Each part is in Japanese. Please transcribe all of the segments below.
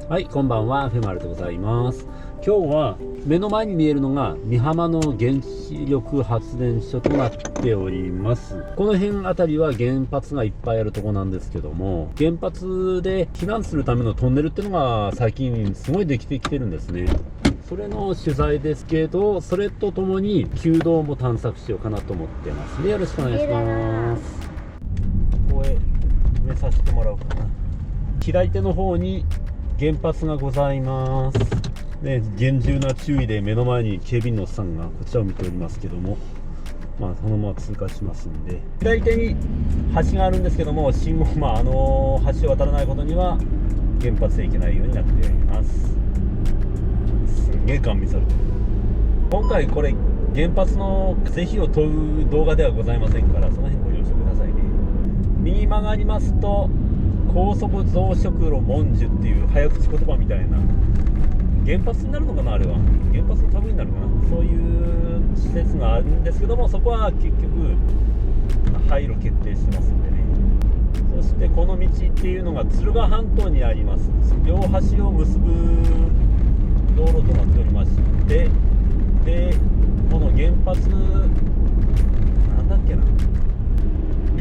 はい、こんばんは、フェマルでございます。今日は目の前に見えるのが美浜の原子力発電所となっております。この辺あたりは原発がいっぱいあるとこなんですけども、原発で避難するためのトンネルっていうのが最近すごいできてきてるんですね。それの取材ですけど、それとともに弓道も探索しようかなと思ってますで、よろしくお願いします。ここへ埋めさせてもらおうかな。左手の方に原発がございますね。厳重な注意で目の前に警備員のおっさんがこちらを見ておりますけども、そのまま通過しますんで、左手に橋があるんですけども、信号橋を渡らないことには原発へ行けないようになっています。すんげえガン見されてる。今回これ原発の是非を問う動画ではございませんから、その辺ご了承くださいね。右曲がりますと高速増殖炉文殊っていう早口言葉みたいな、原発になるのかな、あれは原発の類になるかな、そういう施設があるんですけども、そこは結局廃炉決定してますんでね。そしてこの道っていうのが敦賀半島にあります。両端を結ぶ道路となっておりまして、でこの原発なんだっけな、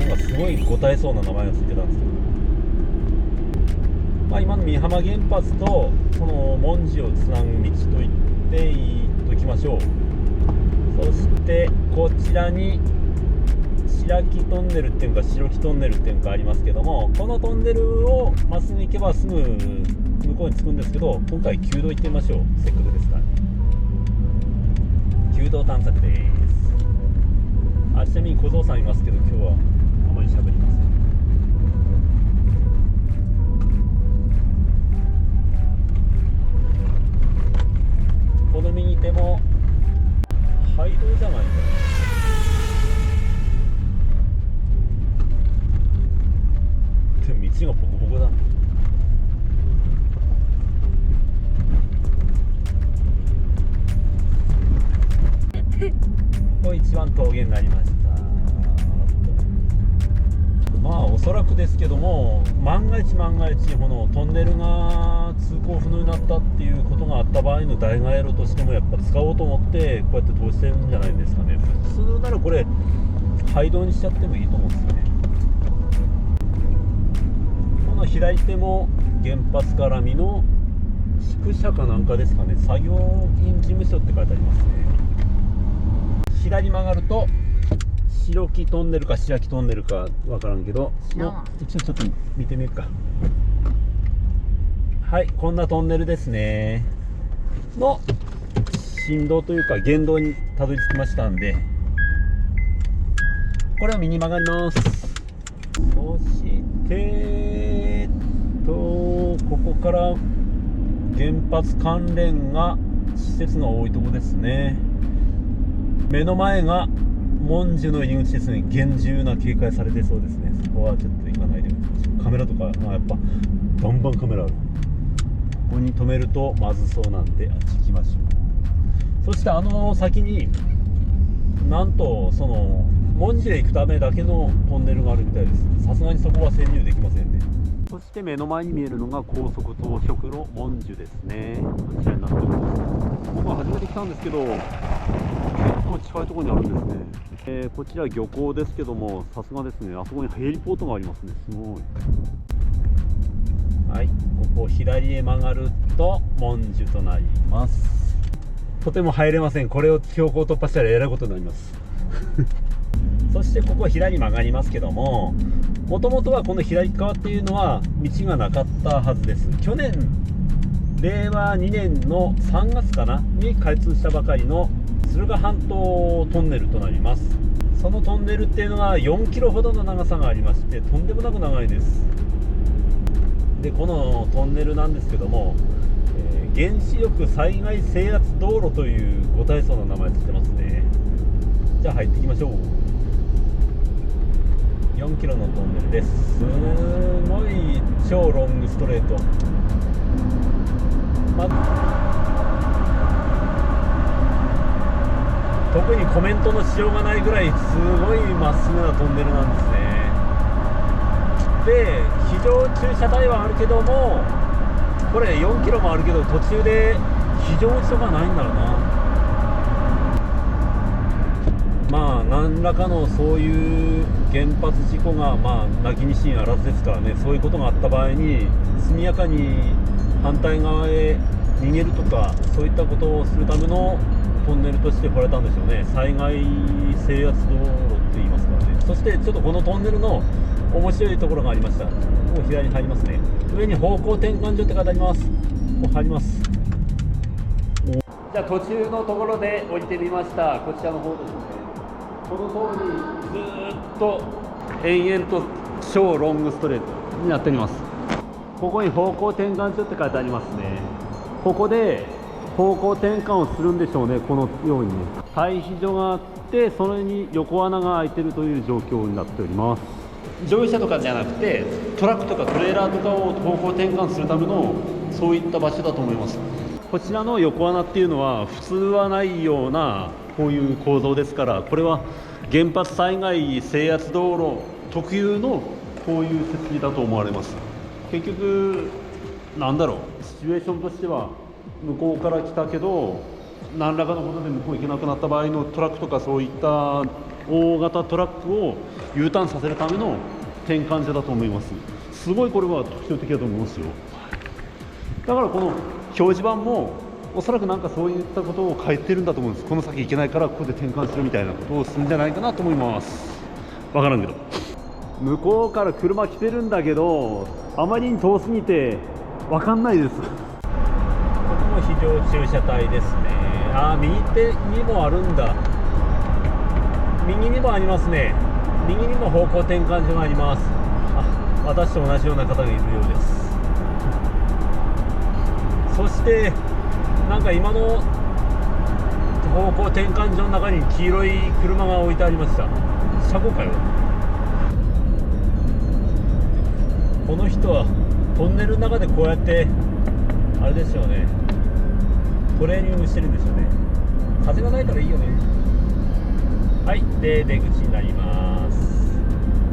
なんかすごいごたえそうな名前がついてたんですけど、今の美浜原発とその文殊をつなぐ道と言っていいときましょう。そしてこちらに白木トンネルっていうか白木トンネルっていうかありますけども、このトンネルをまっすぐ行けばすぐ向こうに着くんですけど、今回弓道行ってみましょう。せっかくですから弓道探索です。ちなみに小僧さんいますけど、今日はあまり喋りません。この右手も廃道じゃないかな。でも道がボコボコだね。ここ一番峠になりました。おそらくですけども、万が一このトンネルが通行不能になったっていうことがあった場合の代替路としてもやっぱ使おうと思ってこうやって通してるんじゃないですかね。普通ならこれ廃道にしちゃってもいいと思うんですよね。この左手も原発絡みの宿舎かなんかですかね。作業員事務所って書いてありますね。左曲がると白木トンネルか白木トンネルか分からんけど、一応ちょっと見てみるか。はい、こんなトンネルですねの振動というか原動にたどり着きましたんで、これを右に曲がります。そしてここから原発関連が施設が多いところですね。目の前が文殊の入り口ですね。厳重な警戒されてそうですね。そこはちょっと行かないでおきましょう。カメラとか、やっぱバンバンカメラある。ここに止めるとまずそうなんで、あっち行きましょう。そして先になんとその文殊へ行くためだけのトンネルがあるみたいです。さすがにそこは潜入できませんね。そして目の前に見えるのが高速増殖路文殊ですね。こちらになっております。僕は初めて来たんですけど、結構近いところにあるんですね。こちら漁港ですけども、さすがですね。あそこにヘリポートがありますね。すごい。はい、ここを左へ曲がると文殊となります。とても入れません。これを標高突破したらえらいことになりますそしてここ左に曲がりますけども、もともとはこの左側っていうのは道がなかったはずです。去年令和2年の3月かなに開通したばかりの敦賀半島トンネルとなります。そのトンネルっていうのが4キロほどの長さがありまして、とんでもなく長いです。でこのトンネルなんですけども、原子力災害制圧道路というご大層な名前ついてますね。じゃあ入っていきましょう。4キロのトンネルです。すごい超ロングストレート。特にコメントのしようがないぐらいすごいまっすぐなトンネルなんですね。で非常駐車帯はあるけども、ここれ4キロもあるけど途中で非常時とかないんだろうな。まあ何らかのそういう原発事故がまあなきにしんあらずですからね。そういうことがあった場合に速やかに反対側へ逃げるとか、そういったことをするためのトンネルとして掘られたんでしょうね。災害制圧道路って言いますからね。そしてちょっとこのトンネルの面白いところがありました。もう左に入りますね。上に方向転換所って書いてあります。もう入ります。じゃあ途中のところで降りてみました。こちらの方ですね。この通りずーっと延々と超ロングストレートになっております。ここに方向転換所って書いてありますね。ここで方向転換をするんでしょうね。このようにね、退避所があって、それに横穴が開いているという状況になっております。乗用車とかじゃなくてトラックとかトレーラーとかを方向転換するためのそういった場所だと思います。こちらの横穴っていうのは普通はないようなこういう構造ですから、これは原発災害制圧道路特有のこういう設備だと思われます。結局なんだろう、シチュエーションとしては向こうから来たけど何らかのことで向こう行けなくなった場合のトラックとかそういった大型トラックを U ターンさせるための転換所だと思います。すごいこれは特徴的だと思いますよ。だからこの表示板もおそらくなんかそういったことを書いてるんだと思うんです。この先行けないからここで転換するみたいなことをするんじゃないかなと思います。わからんけど、向こうから車来てるんだけどあまりに遠すぎてわかんないです。ここも非常駐車帯ですね。あ、右手にもあるんだ。右にもありますね。右にも方向転換所があります。あ、私と同じような方がいるようです。そしてなんか今の方向転換所の中に黄色い車が置いてありました。車庫かよ。この人はトンネルの中でこうやってあれでしょうね、トレーニングしてるんでしょうね。風がないからいいよね。はい、で出口になります。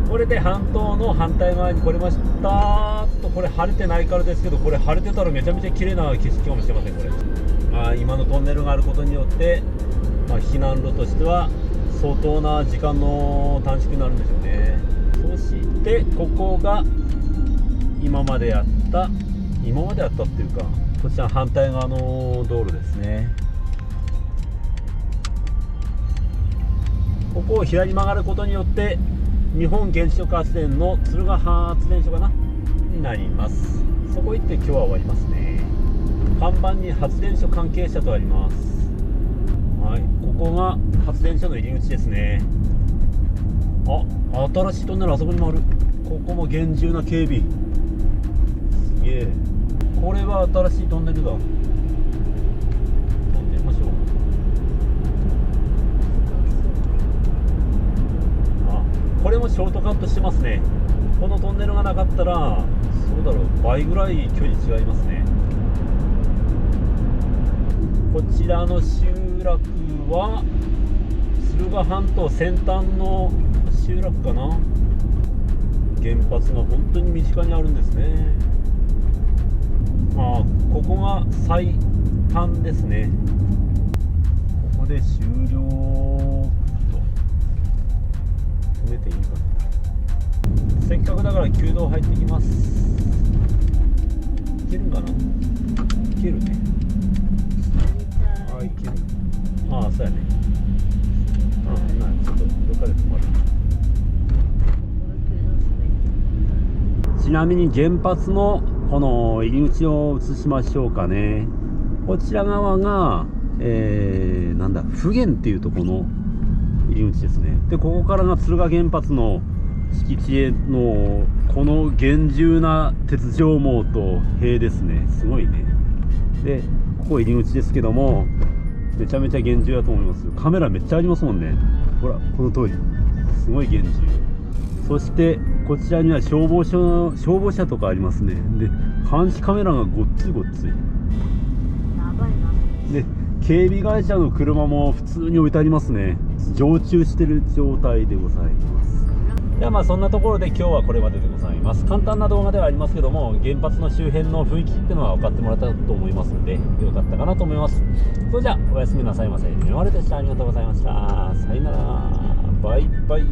これで半島の反対側に来れましたと。これ晴れてないからですけど、これ晴れてたらめちゃめちゃ綺麗な景色かもしれません。これ、今のトンネルがあることによって、避難路としては相当な時間の短縮になるんでしょうね。そしてここが今まであったっていうか、こちら反対側の道路ですね。ここを左に曲がることによって日本原子力発電の敦賀発電所かなになります。そこ行って今日は終わりますね。看板に発電所関係者とあります。はい、ここが発電所の入り口ですね。あ、新しいトンネルあそこにもある。ここも厳重な警備。すげえ。これは新しいトンネルだ。通ってみましょう。これもショートカットしてますね。このトンネルがなかったらそうだろう、倍ぐらい距離違いますね。こちらの集落は敦賀半島先端の集落かな。原発が本当に身近にあるんですね。ここが最短ですね。ここで終了と止めていいかな。せっかくだから旧道入ってきます。いけるんかな。いけるね。いける。そうやね。ちょっとどっかで止まる。ちなみに原発のこの入り口を映しましょうかね。こちら側が、普賢っていうところの入り口ですね。でここからが敦賀原発の敷地へのこの厳重な鉄条網と塀ですね。すごいね。でここ入り口ですけども、めちゃめちゃ厳重だと思います。カメラめっちゃありますもんね。ほらこの通りすごい厳重。そしてこちらには消防車とかありますね。で監視カメラがごっついごっつい。やばいな。で警備会社の車も普通に置いてありますね。常駐してる状態でございます。ではまあそんなところで今日はこれまででございます。簡単な動画ではありますけども、原発の周辺の雰囲気っていうのは分かってもらったと思いますので、よかったかなと思います。それじゃあおやすみなさいませ。みまるでした。ありがとうございました。さよなら。バイバイ。